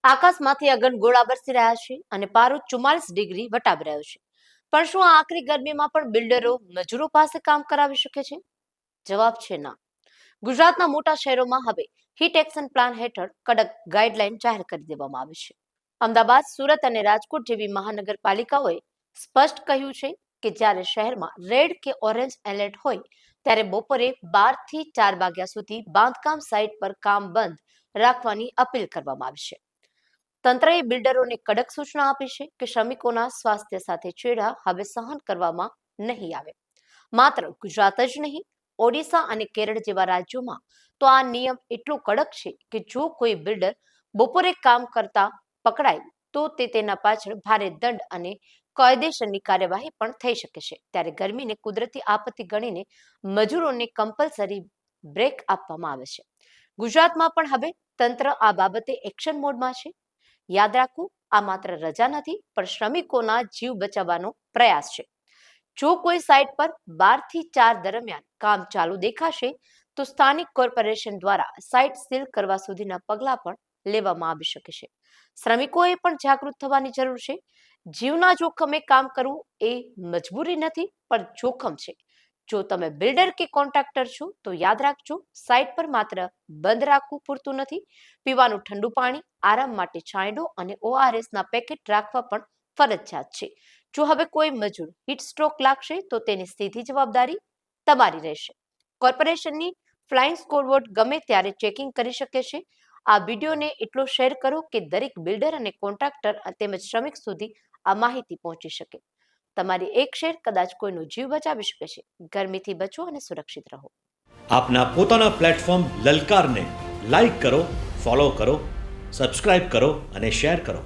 આકાશમાંથી અગનગોળા બરસી રહ્યા છે અને પારો 44 ડિગ્રી વટાવી રહ્યો છે. પણ શું આ આકરી ગરમીમાં પણ બિલ્ડરો મજૂરો પાસે કામ કરાવી શકે છે? જવાબ છે ના. ગુજરાતના મોટા શહેરોમાં હવે હીટ એક્શન પ્લાન હેઠળ કડક ગાઈડલાઈન જાહેર કરી દેવામાં આવી છે. અમદાવાદ, સુરત અને રાજકોટ જેવી મહાનગરપાલિકાઓએ સ્પષ્ટ કહ્યું છે કે જ્યારે શહેરમાં રેડ કે ઓરેન્જ એલર્ટ હોય ત્યારે બપોરે 12 થી 4 વાગ્યા સુધી બાંધકામ સાઇટ પર કામ બંધ રાખવાની અપીલ કરવામાં આવી છે. તંત્રએ બિલ્ડરોને કડક સૂચના આપી છે કે શ્રમિકોના સ્વાસ્થ્ય સાથે છેડા હવે સહન કરવામાં નહીં આવે. માત્ર ગુજરાત જ નહીં, ઓડિશા અને કેરળ જેવા રાજ્યોમાં તો આ નિયમ એટલો કડક છે કે જો કોઈ બિલ્ડર બપોરે કામ કરતા પકડાય તો તેના પાછળ ભારે દંડ અને કાયદેસરની કાર્યવાહી પણ થઈ શકે છે. ત્યારે ગરમીને કુદરતી આપત્તિ ગણીને મજૂરોને કમ્પલસરી બ્રેક આપવામાં આવે છે. ગુજરાતમાં પણ હવે તંત્ર આ બાબતે એક્શન મોડમાં છે. યાદ રાખવું, આ માત્ર રજા નથી પણ શ્રમિકોના જીવ બચાવવાનો પ્રયાસ છે. જો કોઈ સાઇટ પર 12 થી 4 દરમિયાન કામ ચાલુ દેખાશે તો સ્થાનિક કોર્પોરેશન દ્વારા સાઇટ સીલ કરવા સુધીના પગલાં પણ લેવામાં આવી શકે છે. શ્રમિકોએ પણ જાગૃત થવાની જરૂર છે. જીવના જોખમે કામ કરવું એ મજબૂરી નથી પણ જોખમ છે. જો તમે બિલ્ડર કે કોન્ટ્રાક્ટર છો તો યાદ રાખજો, સાઇટ પર માત્ર બંધ રાખવું પૂરતું નથી. પીવાનું ઠંડુ પાણી, આરામ માટે છાંયડો અને ORS ના પેકેટ રાખવા પણ ફરજિયાત છે. જો હવે કોઈ મજૂર હીટ સ્ટ્રોક લાગશે તો તેની સીધી જવાબદારી તમારી રહેશે. કોર્પોરેશનની ફ્લાઇંગ સ્કોડવોર્ડ ગમે ત્યારે ચેકિંગ કરી શકે છે. આ વિડીયોને એટલો શેર કરો કે દરેક બિલ્ડર અને કોન્ટ્રાક્ટર તેમજ શ્રમિક સુધી આ માહિતી પહોંચી શકે. તમારી એક શેર કદાચ કોઈનો જીવ બચાવી શકે છે. ગરમીથી બચો અને સુરક્ષિત રહો. આપના પોતાના પ્લેટફોર્મ લલકારને લાઈક કરો, ફોલો કરો, સબસ્ક્રાઇબ કરો અને શેર કરો.